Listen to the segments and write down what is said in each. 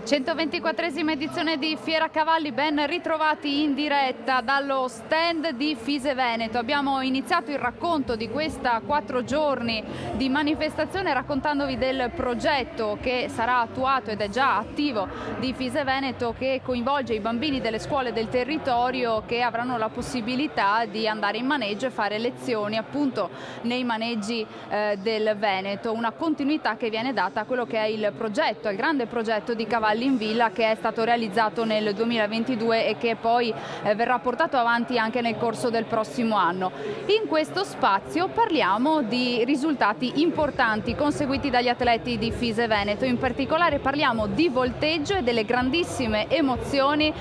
124esima edizione di Fiera Cavalli, ben ritrovati in diretta dallo stand di Fise Veneto. Abbiamo iniziato il racconto di questa 4 giorni di manifestazione raccontandovi del progetto che sarà attuato ed è già attivo di Fise Veneto, che coinvolge i bambini delle scuole del territorio che avranno la possibilità di andare in maneggio e fare lezioni appunto nei maneggi del Veneto. Una continuità che viene data a quello che è il progetto, il grande progetto di Cavalli in Villa, che è stato realizzato nel 2022 e che poi verrà portato avanti anche nel corso del prossimo anno. In questo spazio parliamo di risultati importanti conseguiti dagli atleti di Fise Veneto, in particolare parliamo di volteggio e delle grandissime emozioni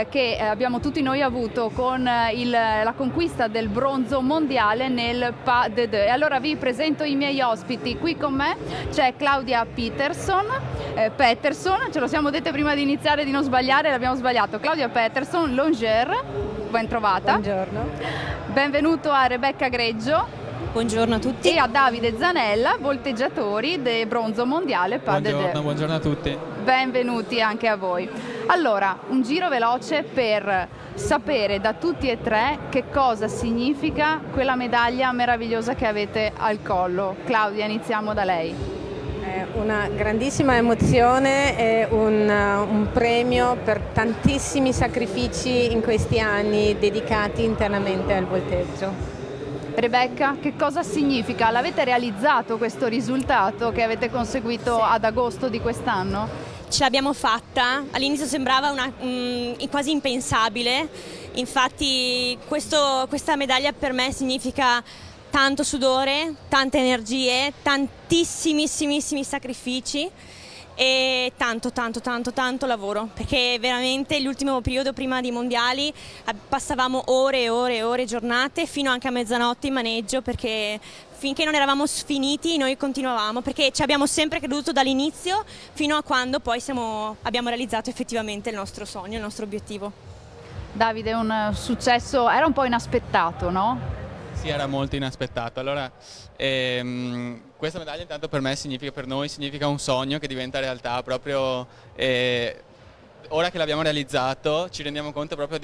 che abbiamo tutti noi avuto con la conquista del bronzo mondiale nel Pas de Deux. E allora vi presento i miei ospiti. Qui con me c'è Claudia Peterson, ce lo siamo dette prima di iniziare di non sbagliare, l'abbiamo sbagliato. Claudia Peterson, longère, ben trovata. Buongiorno. Benvenuto a Rebecca Greggio. Buongiorno a tutti. E a Davide Zanella, volteggiatori del bronzo mondiale Pas de Deux. Buongiorno a tutti. Benvenuti anche a voi. Allora, un giro veloce per sapere da tutti e tre che cosa significa quella medaglia meravigliosa che avete al collo. Claudia, iniziamo da lei. Una grandissima emozione e un premio per tantissimi sacrifici in questi anni dedicati internamente al volteggio. Rebecca, che cosa significa? L'avete realizzato questo risultato che avete conseguito ad agosto di quest'anno? Ce l'abbiamo fatta, all'inizio sembrava quasi impensabile, infatti questa medaglia per me significa tanto sudore, tante energie, tantissimissimi sacrifici e tanto lavoro, perché veramente l'ultimo periodo prima dei mondiali passavamo ore e ore, giornate, fino anche a mezzanotte in maneggio, perché finché non eravamo sfiniti noi continuavamo, perché ci abbiamo sempre creduto dall'inizio fino a quando poi abbiamo realizzato effettivamente il nostro sogno, il nostro obiettivo. Davide, un successo, era un po' inaspettato, no? Sì, era molto inaspettato. Allora, questa medaglia intanto per noi significa un sogno che diventa realtà proprio ora che l'abbiamo realizzato. Ci rendiamo conto proprio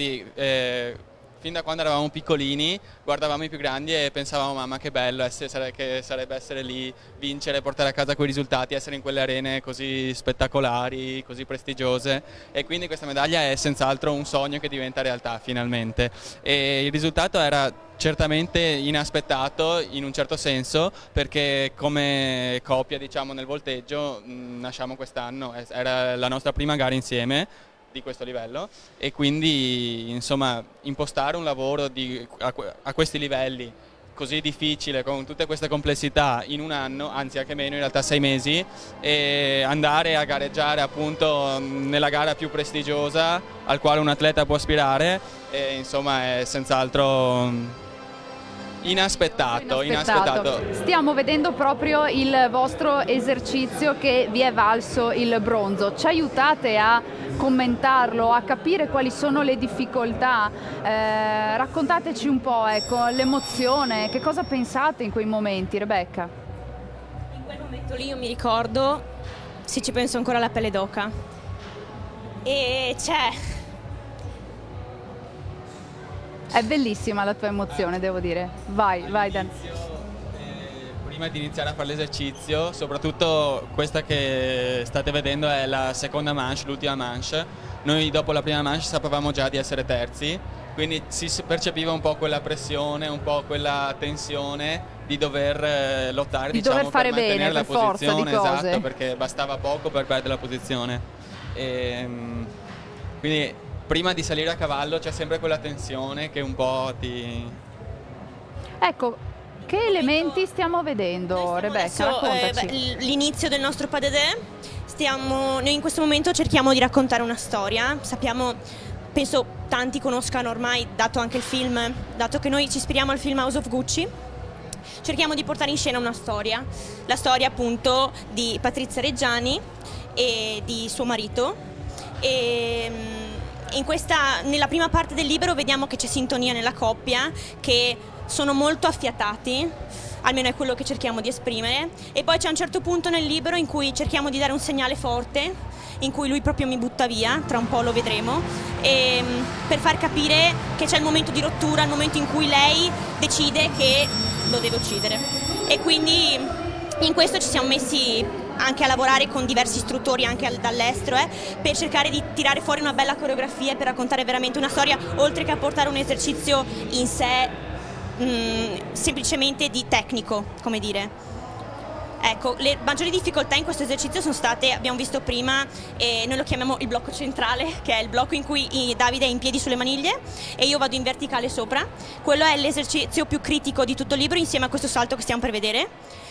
fin da quando eravamo piccolini, guardavamo i più grandi e pensavamo mamma che bello che sarebbe essere lì, vincere, portare a casa quei risultati, essere in quelle arene così spettacolari, così prestigiose, e quindi questa medaglia è senz'altro un sogno che diventa realtà finalmente. E il risultato era certamente inaspettato in un certo senso, perché come coppia, diciamo, nel volteggio nasciamo quest'anno, era la nostra prima gara insieme di questo livello, e quindi insomma impostare un lavoro a questi livelli così difficile, con tutte queste complessità, in un anno, anzi anche meno, in realtà 6 mesi, e andare a gareggiare appunto nella gara più prestigiosa al quale un atleta può aspirare, e insomma è senz'altro inaspettato. Stiamo vedendo proprio il vostro esercizio che vi è valso il bronzo. Ci aiutate a commentarlo, a capire quali sono le difficoltà? Raccontateci un po', ecco, l'emozione, che cosa pensate in quei momenti, Rebecca? In quel momento lì io mi ricordo, se ci penso ancora, la pelle d'oca. E è bellissima la tua emozione, devo dire. Vai Dan. Prima di iniziare a fare l'esercizio, soprattutto questa che state vedendo è la seconda manche, l'ultima manche. Noi dopo la prima manche sapevamo già di essere terzi, quindi si percepiva un po' quella pressione, un po' quella tensione di dover lottare, di diciamo, dover fare per mantenere bene, la per forza posizione, di cose. esatto, perché bastava poco per perdere la posizione. Quindi prima di salire a cavallo c'è sempre quella tensione che un po' ti... Ecco, che elementi stiamo vedendo, Rebecca? Raccontaci. L'inizio del nostro Pas de Deux. Noi in questo momento cerchiamo di raccontare una storia. Penso tanti conoscano ormai, dato anche il film, dato che noi ci ispiriamo al film House of Gucci, cerchiamo di portare in scena una storia. La storia appunto di Patrizia Reggiani e di suo marito. Nella prima parte del libro vediamo che c'è sintonia nella coppia, che sono molto affiatati, almeno è quello che cerchiamo di esprimere, e poi c'è un certo punto nel libro in cui cerchiamo di dare un segnale forte, in cui lui proprio mi butta via, tra un po' lo vedremo, e, per far capire che c'è il momento di rottura, il momento in cui lei decide che lo deve uccidere. E quindi in questo ci siamo messi anche a lavorare con diversi istruttori anche dall'estero, per cercare di tirare fuori una bella coreografia e per raccontare veramente una storia, oltre che a portare un esercizio in sé semplicemente di tecnico, come dire. Ecco, le maggiori difficoltà in questo esercizio sono state, abbiamo visto prima, noi lo chiamiamo il blocco centrale, che è il blocco in cui Davide è in piedi sulle maniglie e io vado in verticale sopra. Quello è l'esercizio più critico di tutto il libro, insieme a questo salto che stiamo per vedere,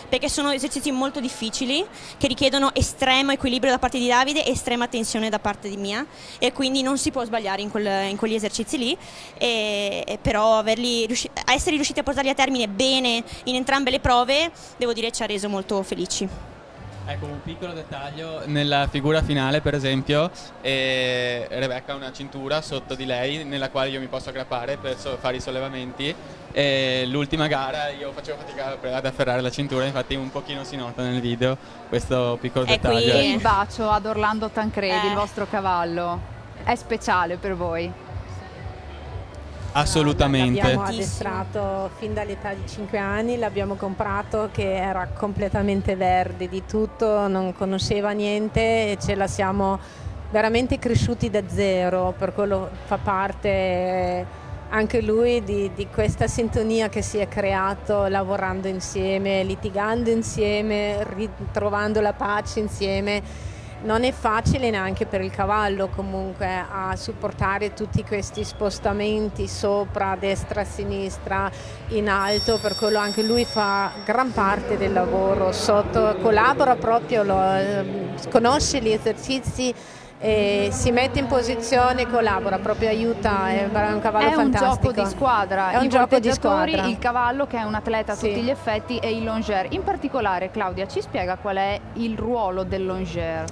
perché sono esercizi molto difficili che richiedono estremo equilibrio da parte di Davide e estrema tensione da parte di mia, e quindi non si può sbagliare in quegli esercizi lì, però essere riusciti a portarli a termine bene in entrambe le prove, devo dire, ci ha reso molto felici. Ecco, un piccolo dettaglio, nella figura finale per esempio Rebecca ha una cintura sotto di lei nella quale io mi posso aggrappare per fare i sollevamenti, e l'ultima gara io facevo fatica ad afferrare la cintura, infatti un pochino si nota nel video questo piccolo dettaglio. E il bacio ad Orlando Tancredi, il vostro cavallo, è speciale per voi? Assolutamente. L'abbiamo addestrato fin dall'età di 5 anni, l'abbiamo comprato che era completamente verde di tutto, non conosceva niente e ce la siamo veramente cresciuti da zero, per quello fa parte anche lui di questa sintonia che si è creato lavorando insieme, litigando insieme, ritrovando la pace insieme. Non è facile neanche per il cavallo comunque a supportare tutti questi spostamenti sopra, destra, sinistra, in alto, per quello anche lui fa gran parte del lavoro sotto, collabora proprio, conosce gli esercizi e si mette in posizione, collabora, proprio aiuta, è un cavallo fantastico. È un gioco di squadra, è un gioco di squadra. Il cavallo che è un atleta a tutti gli effetti e il longeur. In particolare, Claudia, ci spiega qual è il ruolo del longeur?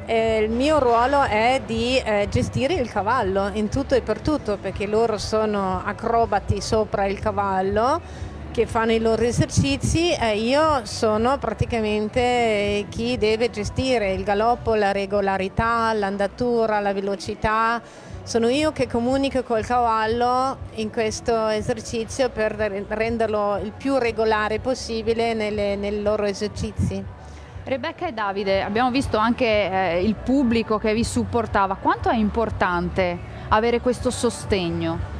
Il mio ruolo è di gestire il cavallo in tutto e per tutto, perché loro sono acrobati sopra il cavallo che fanno i loro esercizi e io sono praticamente chi deve gestire il galoppo, la regolarità, l'andatura, la velocità. Sono io che comunico col cavallo in questo esercizio per renderlo il più regolare possibile nei loro esercizi. Rebecca e Davide, abbiamo visto anche il pubblico che vi supportava. Quanto è importante avere questo sostegno?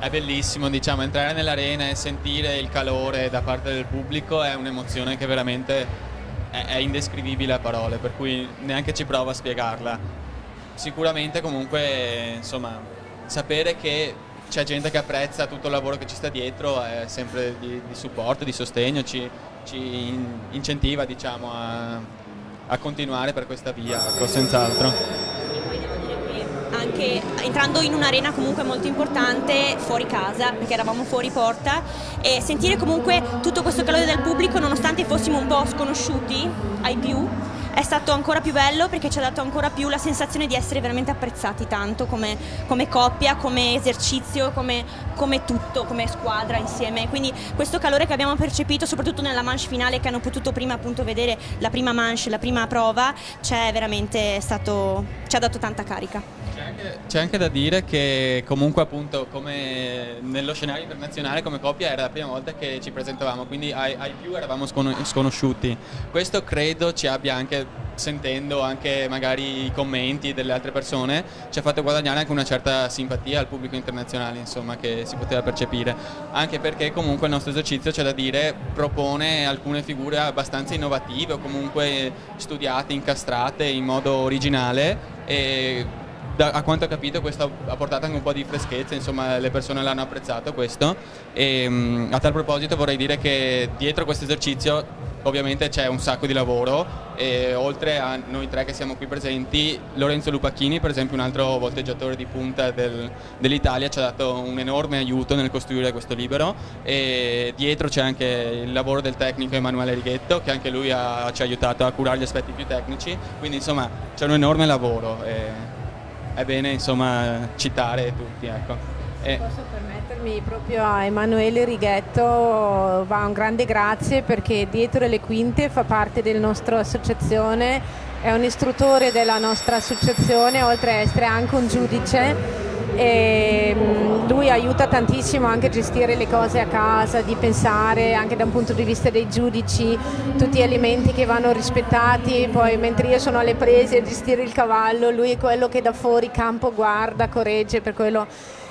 È bellissimo, diciamo, entrare nell'arena e sentire il calore da parte del pubblico è un'emozione che veramente è indescrivibile a parole, per cui neanche ci provo a spiegarla. Sicuramente comunque, insomma, sapere che c'è gente che apprezza tutto il lavoro che ci sta dietro è sempre di supporto, di sostegno, ci incentiva, diciamo, a continuare per questa via, ecco, senz'altro. Anche entrando in un'arena comunque molto importante fuori casa, perché eravamo fuori porta, e sentire comunque tutto questo calore del pubblico nonostante fossimo un po' sconosciuti ai più è stato ancora più bello, perché ci ha dato ancora più la sensazione di essere veramente apprezzati tanto come coppia, come esercizio, come tutto, come squadra insieme. Quindi questo calore che abbiamo percepito soprattutto nella manche finale, che hanno potuto prima appunto vedere la prima manche, la prima prova, ci ha dato tanta carica. C'è anche da dire che comunque appunto come nello scenario internazionale come coppia era la prima volta che ci presentavamo, quindi ai più eravamo sconosciuti. Questo credo ci abbia anche, sentendo anche magari i commenti delle altre persone, ci ha fatto guadagnare anche una certa simpatia al pubblico internazionale, insomma, che si poteva percepire, anche perché comunque il nostro esercizio, c'è da dire, propone alcune figure abbastanza innovative o comunque studiate, incastrate in modo originale, e a quanto ho capito questo ha portato anche un po' di freschezza, insomma le persone l'hanno apprezzato questo, e a tal proposito vorrei dire che dietro questo esercizio ovviamente c'è un sacco di lavoro, e oltre a noi tre che siamo qui presenti, Lorenzo Lupacchini, per esempio, un altro volteggiatore di punta dell'Italia, ci ha dato un enorme aiuto nel costruire questo libro, e dietro c'è anche il lavoro del tecnico Emanuele Righetto, che anche lui ci ha aiutato a curare gli aspetti più tecnici, quindi insomma c'è un enorme lavoro. È bene insomma citare tutti, ecco. E Posso permettermi, proprio a Emanuele Righetto va un grande grazie, perché dietro le quinte fa parte della nostra associazione, è un istruttore della nostra associazione, oltre a essere anche un giudice, e lui aiuta tantissimo anche a gestire le cose a casa, di pensare anche da un punto di vista dei giudici, tutti gli elementi che vanno rispettati. Poi mentre io sono alle prese a gestire il cavallo, lui è quello che da fuori campo guarda, corregge, per quello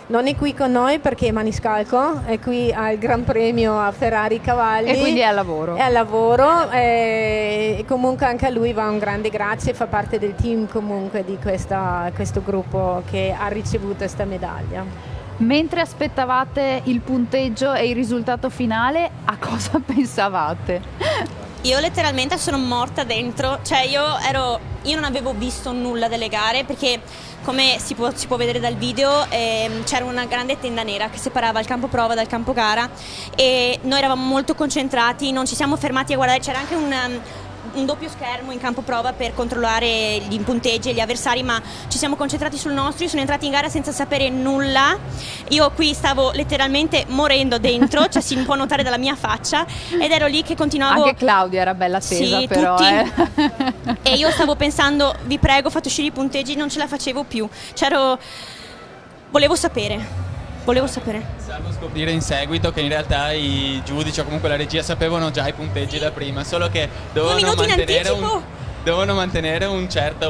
non è qui con noi perché è maniscalco, è qui al Gran Premio a Ferrari Cavalli. E quindi è al lavoro. È al lavoro, e comunque anche a lui va un grande grazie, fa parte del team comunque di questo gruppo che ha ricevuto questa medaglia. Mentre aspettavate il punteggio e il risultato finale, a cosa pensavate? Io letteralmente sono morta dentro, cioè io non avevo visto nulla delle gare, perché come si può vedere dal video c'era una grande tenda nera che separava il campo prova dal campo gara, e noi eravamo molto concentrati, non ci siamo fermati a guardare, c'era anche un doppio schermo in campo prova per controllare gli punteggi e gli avversari, ma ci siamo concentrati sul nostro. Io sono entrata in gara senza sapere nulla, io qui stavo letteralmente morendo dentro, cioè si può notare dalla mia faccia, ed ero lì che continuavo. Anche Claudia era bella tesa, sì, però tutti. E io stavo pensando, vi prego fate uscire i punteggi, non ce la facevo più, volevo sapere. salvo scoprire in seguito che in realtà i giudici o comunque la regia sapevano già i punteggi da prima, solo che dovevano mantenere una certa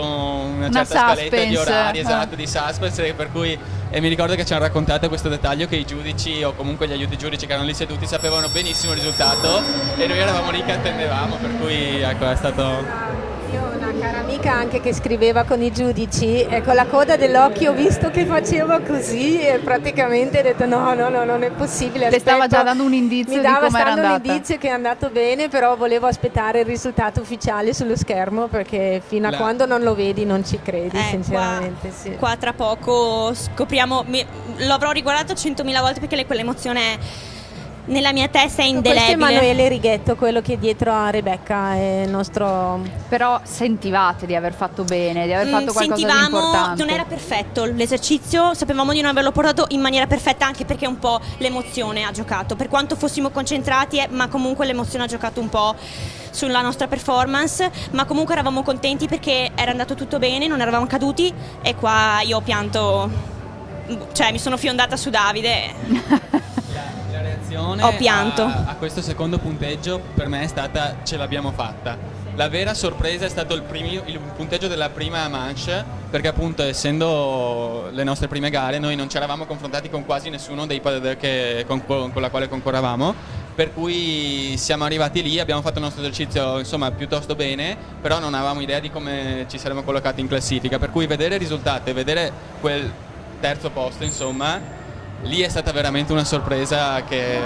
scaletta di orari, esatto, di suspense, per cui mi ricordo che ci hanno raccontato questo dettaglio, che i giudici o comunque gli aiuti giudici che erano lì seduti sapevano benissimo il risultato e noi eravamo lì che attendevamo, per cui ecco, è stato... Io ho una cara amica anche che scriveva con i giudici, e con la coda dell'occhio ho visto che faceva così e praticamente ho detto no, non è possibile. le stava già dando un indizio di come era andata. Un indizio che è andato bene, però volevo aspettare il risultato ufficiale sullo schermo, perché fino a quando non lo vedi non ci credi, sinceramente. Sì. Qua tra poco scopriamo, lo avrò riguardato 100.000 volte perché quell'emozione è... nella mia testa è indelebile. Questo è Emanuele Righetto, quello che è dietro a Rebecca, è il nostro... Però sentivate di aver fatto bene, di aver fatto qualcosa di importante. Non era perfetto l'esercizio, sapevamo di non averlo portato in maniera perfetta, anche perché un po' l'emozione ha giocato, per quanto fossimo concentrati, ma comunque l'emozione ha giocato un po' sulla nostra performance, ma comunque eravamo contenti perché era andato tutto bene, non eravamo caduti, e qua io ho pianto, cioè mi sono fiondata su Davide. Ho pianto. A questo secondo punteggio per me è stata ce l'abbiamo fatta. La vera sorpresa è stato il punteggio della prima manche, perché appunto essendo le nostre prime gare noi non ci eravamo confrontati con quasi nessuno dei paddler con la quale concorravamo, per cui siamo arrivati lì, abbiamo fatto il nostro esercizio insomma piuttosto bene, però non avevamo idea di come ci saremmo collocati in classifica, per cui vedere il risultato e vedere quel terzo posto insomma, lì è stata veramente una sorpresa che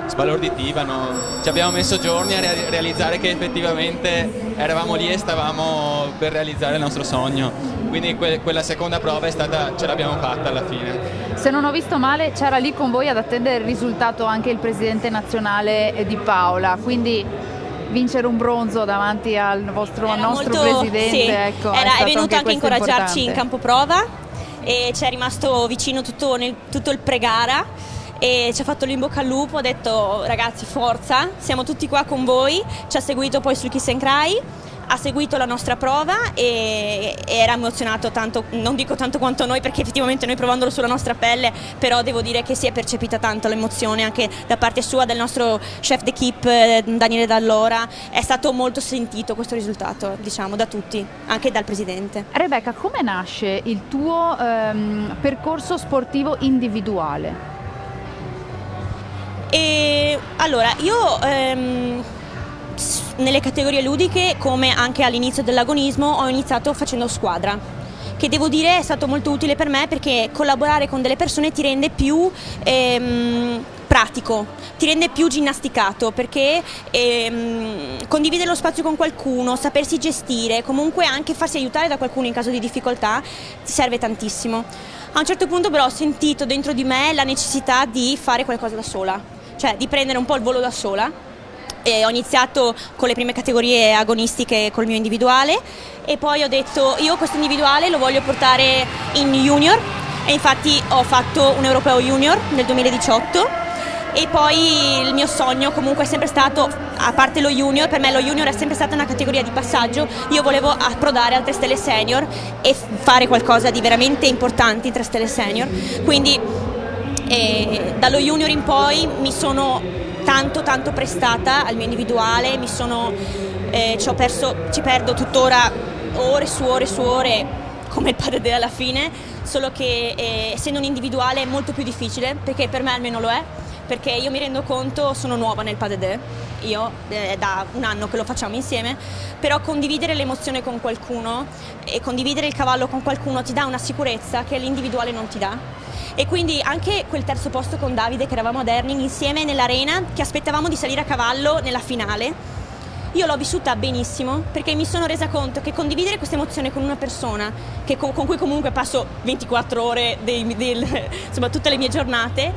sbalorditiva, no? Ci abbiamo messo giorni a realizzare che effettivamente eravamo lì e stavamo per realizzare il nostro sogno, quindi quella seconda prova ce l'abbiamo fatta alla fine. Se non ho visto male, c'era lì con voi ad attendere il risultato anche il presidente nazionale Di Paola, quindi vincere un bronzo davanti al nostro presidente, sì, ecco, è venuto anche a incoraggiarci importante. in campo prova, e ci è rimasto vicino tutto il pre-gara e ci ha fatto l'in bocca al lupo, ha detto ragazzi forza, siamo tutti qua con voi, ci ha seguito poi sul Kiss and Cry, ha seguito la nostra prova e era emozionato tanto, non dico tanto quanto noi perché effettivamente noi provandolo sulla nostra pelle, però devo dire che si è percepita tanto l'emozione anche da parte sua, del nostro chef d'équipe Daniele Dall'Ora, è stato molto sentito questo risultato, diciamo, da tutti, anche dal presidente. Rebecca, come nasce il tuo percorso sportivo individuale? Allora, io nelle categorie ludiche, come anche all'inizio dell'agonismo, ho iniziato facendo squadra, che devo dire è stato molto utile per me perché collaborare con delle persone ti rende più pratico, ti rende più ginnasticato, perché condividere lo spazio con qualcuno, sapersi gestire, comunque anche farsi aiutare da qualcuno in caso di difficoltà ti serve tantissimo. A un certo punto però ho sentito dentro di me la necessità di fare qualcosa da sola, cioè di prendere un po' il volo da sola. E ho iniziato con le prime categorie agonistiche col mio individuale e poi ho detto io questo individuale lo voglio portare in junior, e infatti ho fatto un europeo junior nel 2018 e poi il mio sogno comunque è sempre stato, a parte lo junior, per me lo junior è sempre stata una categoria di passaggio, io volevo approdare al 3 stelle senior e fare qualcosa di veramente importante in 3 stelle senior, quindi dallo junior in poi mi sono tanto prestata al mio individuale, ci perdo tuttora ore su ore come il padre alla fine, solo che essendo un individuale è molto più difficile, perché per me almeno lo è, perché io mi rendo conto, sono nuova nel pas de deux, io è da un anno che lo facciamo insieme, però condividere l'emozione con qualcuno e condividere il cavallo con qualcuno ti dà una sicurezza che l'individuale non ti dà. E quindi anche quel terzo posto con Davide, che eravamo ad Erning insieme nell'arena, che aspettavamo di salire a cavallo nella finale, io l'ho vissuta benissimo, perché mi sono resa conto che condividere questa emozione con una persona con cui comunque passo 24 ore insomma tutte le mie giornate,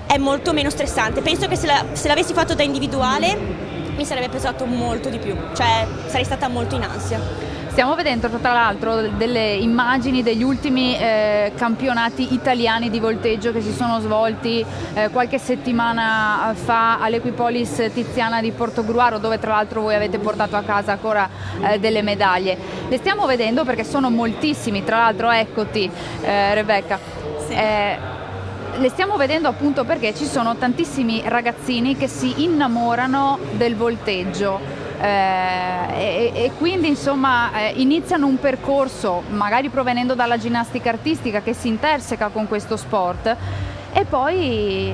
è molto meno stressante. Penso che se l'avessi fatto da individuale mi sarebbe pesato molto di più, cioè sarei stata molto in ansia. Stiamo vedendo tra l'altro delle immagini degli ultimi campionati italiani di volteggio che si sono svolti qualche settimana fa all'Equipolis Tiziana di Portogruaro, dove tra l'altro voi avete portato a casa ancora delle medaglie. Le stiamo vedendo perché sono moltissimi, tra l'altro eccoti Rebecca. Sì. Le stiamo vedendo appunto perché ci sono tantissimi ragazzini che si innamorano del volteggio e quindi insomma iniziano un percorso magari provenendo dalla ginnastica artistica che si interseca con questo sport e poi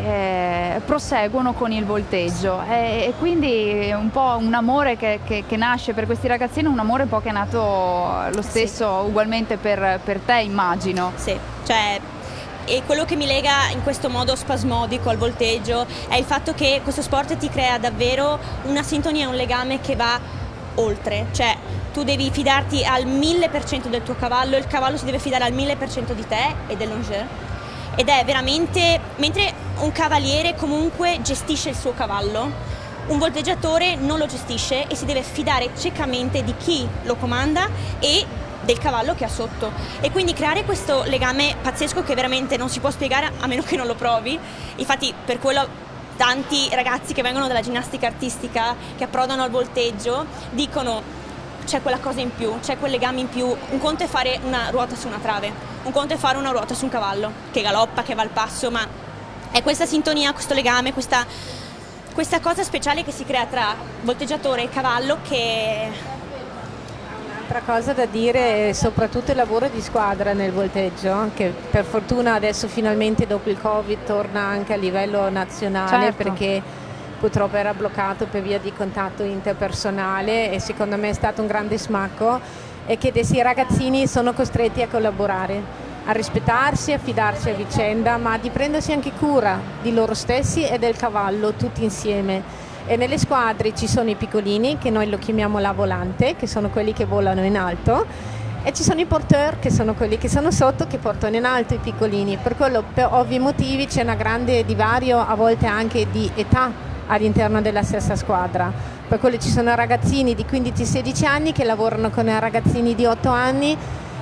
proseguono con il volteggio e quindi un po' un amore che nasce per questi ragazzini, un amore un po' che è nato lo stesso ugualmente per te, immagino. Sì, cioè e quello che mi lega in questo modo spasmodico al volteggio è il fatto che questo sport ti crea davvero una sintonia, un legame che va oltre, cioè tu devi fidarti al 1000% del tuo cavallo, il cavallo si deve fidare al 1000% di te e dell'ongeur, ed è veramente, mentre un cavaliere comunque gestisce il suo cavallo, un volteggiatore non lo gestisce e si deve fidare ciecamente di chi lo comanda e del cavallo che ha sotto, e quindi creare questo legame pazzesco che veramente non si può spiegare a meno che non lo provi. Infatti per quello tanti ragazzi che vengono dalla ginnastica artistica, che approdano al volteggio, dicono c'è quella cosa in più, c'è quel legame in più. Un conto è fare una ruota su una trave, un conto è fare una ruota su un cavallo che galoppa, che va al passo, ma è questa sintonia, questo legame, questa cosa speciale che si crea tra volteggiatore e cavallo che... Un'altra cosa da dire è soprattutto il lavoro di squadra nel volteggio, che per fortuna adesso finalmente dopo il Covid torna anche a livello nazionale, certo, perché purtroppo era bloccato per via di contatto interpersonale, e secondo me è stato un grande smacco, e che questi ragazzini sono costretti a collaborare, a rispettarsi, a fidarsi a vicenda, ma di prendersi anche cura di loro stessi e del cavallo tutti insieme. E nelle squadre ci sono i piccolini, che noi lo chiamiamo la volante, che sono quelli che volano in alto, e ci sono i porteur, che sono quelli che sono sotto, che portano in alto i piccolini. Per quello, per ovvi motivi, c'è una grande divario, a volte anche di età, all'interno della stessa squadra. Per quello ci sono ragazzini di 15-16 anni che lavorano con ragazzini di 8 anni,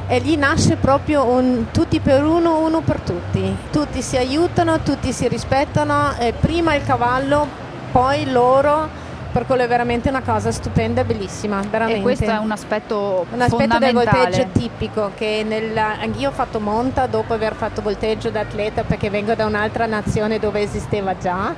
e lì nasce proprio un tutti per uno, uno per tutti. Tutti si aiutano, tutti si rispettano, prima il cavallo, poi loro, per quello è veramente una cosa stupenda e bellissima, veramente. E questo è un aspetto del fondamentale. volteggio tipico, che anch'io ho fatto monta dopo aver fatto volteggio da atleta, perché vengo da un'altra nazione dove esisteva già,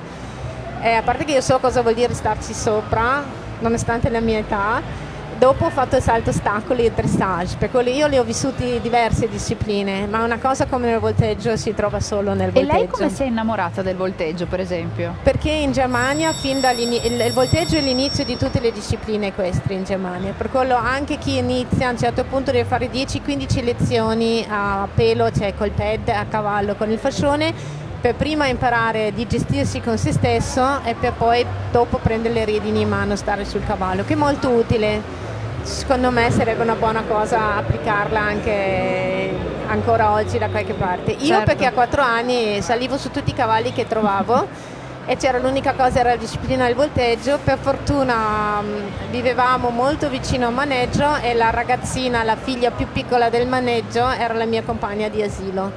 a parte che io so cosa vuol dire starci sopra, nonostante la mia età. Dopo ho fatto il salto ostacoli e dressage, per quello io le ho vissuti diverse discipline, ma una cosa come il volteggio si trova solo nel volteggio. E lei come si è innamorata del volteggio, per esempio? Perché in Germania il volteggio è l'inizio di tutte le discipline equestri in Germania, per quello anche chi inizia a un certo punto deve fare 10-15 lezioni a pelo, cioè col pad, a cavallo, con il fascione, per prima imparare di gestirsi con se stesso e per poi dopo prendere le redini in mano, stare sul cavallo, che è molto utile. Secondo me sarebbe una buona cosa applicarla anche ancora oggi da qualche parte. Io certo, perché a 4 anni salivo su tutti i cavalli che trovavo e c'era l'unica cosa, era la disciplina del volteggio. Per fortuna vivevamo molto vicino al maneggio e la ragazzina, la figlia più piccola del maneggio, era la mia compagna di asilo.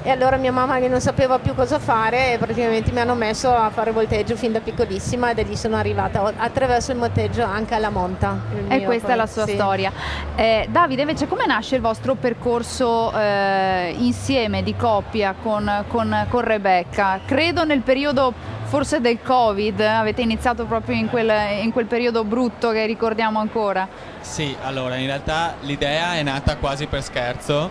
e allora mia mamma, che non sapeva più cosa fare, praticamente mi hanno messo a fare volteggio fin da piccolissima, e da lì sono arrivata attraverso il volteggio anche alla monta. E questa è la sua storia. Davide, invece, come nasce il vostro percorso insieme di coppia con Rebecca? Credo nel periodo forse del Covid, avete iniziato proprio in quel periodo brutto che ricordiamo ancora. Sì, allora in realtà l'idea è nata quasi per scherzo,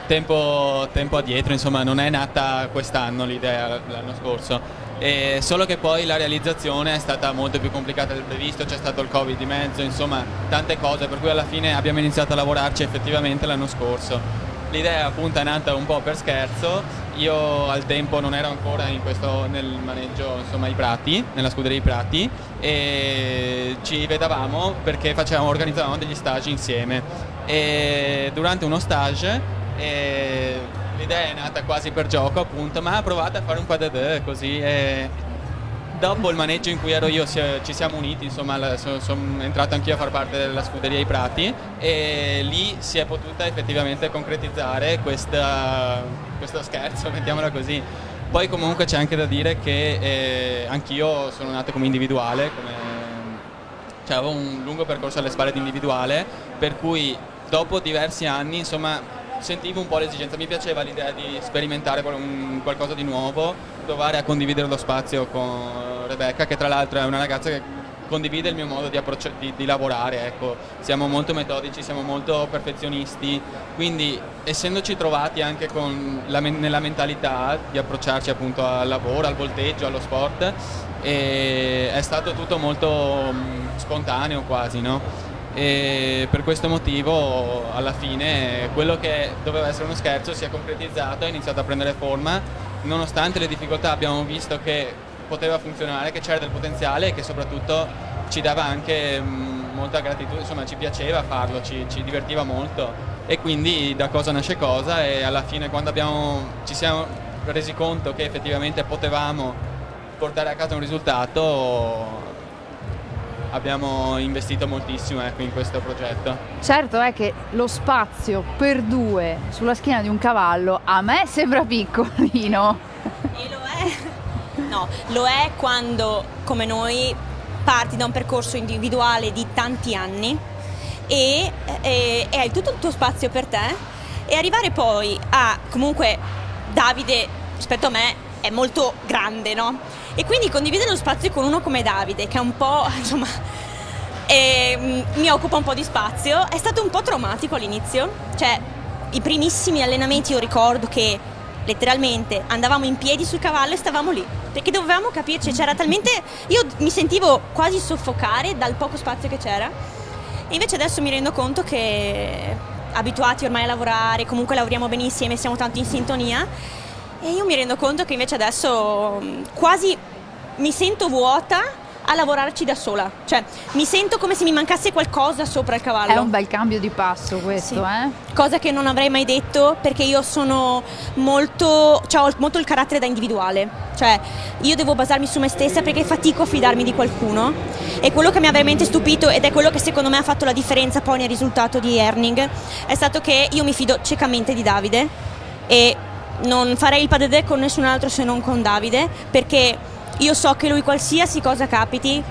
tempo addietro, insomma non è nata quest'anno l'idea, l'anno scorso, solo che poi la realizzazione è stata molto più complicata del previsto, c'è stato il Covid di mezzo, insomma tante cose, per cui alla fine abbiamo iniziato a lavorarci effettivamente l'anno scorso. L'idea appunto è nata un po' per scherzo, io al tempo non ero ancora nel maneggio, insomma, i Prati, nella scuderia I Prati, e ci vedavamo perché organizzavamo degli stage insieme, e durante uno stage l'idea è nata quasi per gioco appunto, ma provate a fare un pas-de-deux così, e dopo il maneggio in cui ero io ci siamo uniti, insomma sono entrato anch'io a far parte della scuderia I Prati, e lì si è potuta effettivamente concretizzare questo scherzo, mettiamola così. Poi comunque c'è anche da dire che anch'io sono nato come individuale, cioè avevo un lungo percorso alle spalle di individuale, per cui dopo diversi anni, insomma, sentivo un po' l'esigenza, mi piaceva l'idea di sperimentare qualcosa di nuovo, provare a condividere lo spazio con Rebecca, che tra l'altro è una ragazza che condivide il mio modo di lavorare, ecco. Siamo molto metodici, siamo molto perfezionisti, quindi essendoci trovati anche nella mentalità di approcciarci appunto al lavoro, al volteggio, allo sport, è stato tutto molto spontaneo quasi, no? E per questo motivo alla fine quello che doveva essere uno scherzo si è concretizzato, è iniziato a prendere forma, nonostante le difficoltà abbiamo visto che poteva funzionare, che c'era del potenziale e che soprattutto ci dava anche molta gratitudine, insomma ci piaceva farlo, ci divertiva molto, e quindi da cosa nasce cosa, e alla fine quando ci siamo resi conto che effettivamente potevamo portare a casa un risultato, abbiamo investito moltissimo, ecco, in questo progetto. Certo è che lo spazio per due sulla schiena di un cavallo a me sembra piccolino. E lo è? No, lo è quando, come noi, parti da un percorso individuale di tanti anni e hai tutto il tuo spazio per te, e arrivare poi a, comunque, Davide rispetto a me è molto grande, no? E quindi condividere lo spazio con uno come Davide, che è un po', insomma, mi occupa un po' di spazio, è stato un po' traumatico all'inizio. Cioè, i primissimi allenamenti io ricordo che letteralmente andavamo in piedi sul cavallo e stavamo lì, perché dovevamo capirci, c'era talmente, io mi sentivo quasi soffocare dal poco spazio che c'era, e invece adesso mi rendo conto che, abituati ormai a lavorare, comunque lavoriamo bene insieme, siamo tanto in sintonia, e io mi rendo conto che invece adesso quasi mi sento vuota a lavorarci da sola, cioè mi sento come se mi mancasse qualcosa sopra il cavallo. È un bel cambio di passo questo, sì. Cosa che non avrei mai detto, perché io sono molto, cioè ho molto il carattere da individuale, cioè io devo basarmi su me stessa perché fatico a fidarmi di qualcuno, e quello che mi ha veramente stupito, ed è quello che secondo me ha fatto la differenza poi nel risultato di Herning, è stato che io mi fido ciecamente di Davide, e non farei il pas-de-deux con nessun altro se non con Davide, perché io so che lui, qualsiasi cosa capiti,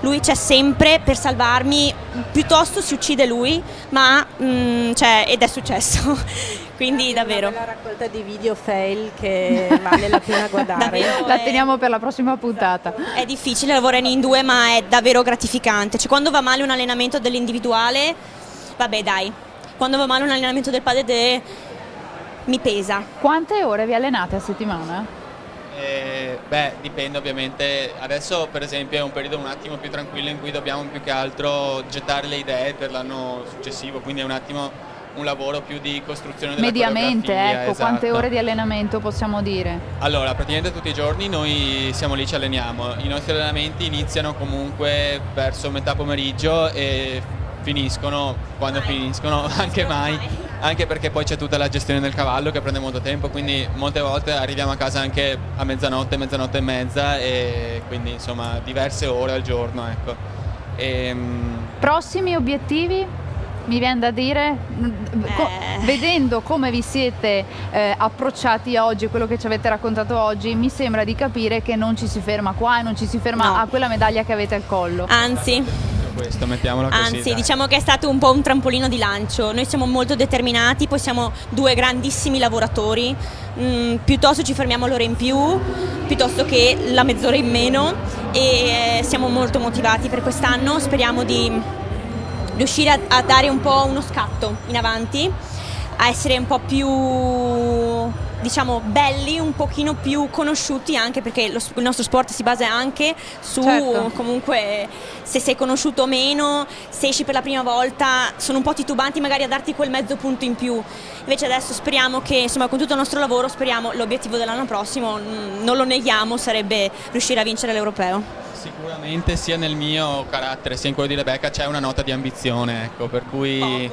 lui c'è sempre per salvarmi, piuttosto si uccide lui, ma ed è successo, quindi davvero. Una bella raccolta di video fail che vale la pena guardare. La teniamo per la prossima puntata. È difficile lavorare in due, ma è davvero gratificante. Cioè, quando va male un allenamento dell'individuale, vabbè dai, quando va male un allenamento del pas-de-deux mi pesa. Quante ore vi allenate a settimana? Dipende ovviamente. Adesso per esempio è un periodo un attimo più tranquillo in cui dobbiamo più che altro gettare le idee per l'anno successivo, quindi è un attimo un lavoro più di costruzione della mediamente, coreografia. ecco, esatto. Quante ore di allenamento possiamo dire? Allora, praticamente tutti i giorni noi siamo lì, ci alleniamo. I nostri allenamenti iniziano comunque verso metà pomeriggio e finiscono quando finiscono, anche mai, anche perché poi c'è tutta la gestione del cavallo che prende molto tempo, quindi molte volte arriviamo a casa anche a mezzanotte e mezza, e quindi insomma diverse ore al giorno, ecco. Prossimi obiettivi? Mi viene da dire, vedendo come vi siete approcciati oggi, quello che ci avete raccontato oggi, mi sembra di capire che non ci si ferma qua e non ci si ferma a quella medaglia che avete al collo. Anzi, questo, mettiamolo così. Anzi, dai. diciamo che è stato un po' un trampolino di lancio. Noi siamo molto determinati, poi siamo due grandissimi lavoratori, piuttosto ci fermiamo l'ora in più, piuttosto che la mezz'ora in meno, e siamo molto motivati per quest'anno. Speriamo di riuscire a dare un po' uno scatto in avanti, a essere un po' più, diciamo, belli, un pochino più conosciuti, anche perché il nostro sport si basa anche su, certo, comunque, se sei conosciuto o meno, se esci per la prima volta sono un po' titubanti magari a darti quel mezzo punto in più. Invece adesso speriamo che, insomma, con tutto il nostro lavoro, speriamo, l'obiettivo dell'anno prossimo, non lo neghiamo, sarebbe riuscire a vincere l'Europeo. Sicuramente sia nel mio carattere sia in quello di Rebecca c'è una nota di ambizione, ecco, per cui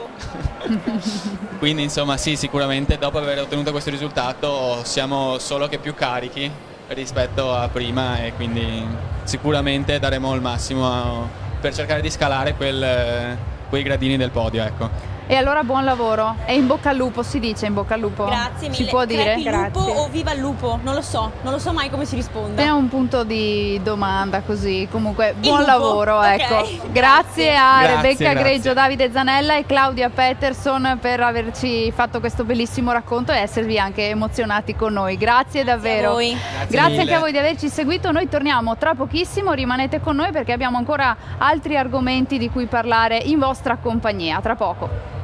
quindi insomma sì, sicuramente dopo aver ottenuto questo risultato siamo solo che più carichi rispetto a prima, e quindi sicuramente daremo il massimo per cercare di scalare quei gradini del podio, ecco. E allora buon lavoro e in bocca al lupo, si dice in bocca al lupo? Grazie mille. Si può dire? Crepi lupo Grazie. o viva il lupo? Non lo so mai come si risponde. È un punto di domanda così, comunque buon lupo, lavoro, ok. ecco. Grazie a Grazie, Rebecca grazie. Greggio, Davide Zanella e Claudia Peterson per averci fatto questo bellissimo racconto e esservi anche emozionati con noi. Grazie davvero. a voi. Grazie mille. anche a voi di averci seguito. Noi torniamo tra pochissimo, rimanete con noi perché abbiamo ancora altri argomenti di cui parlare in vostra compagnia. Tra poco.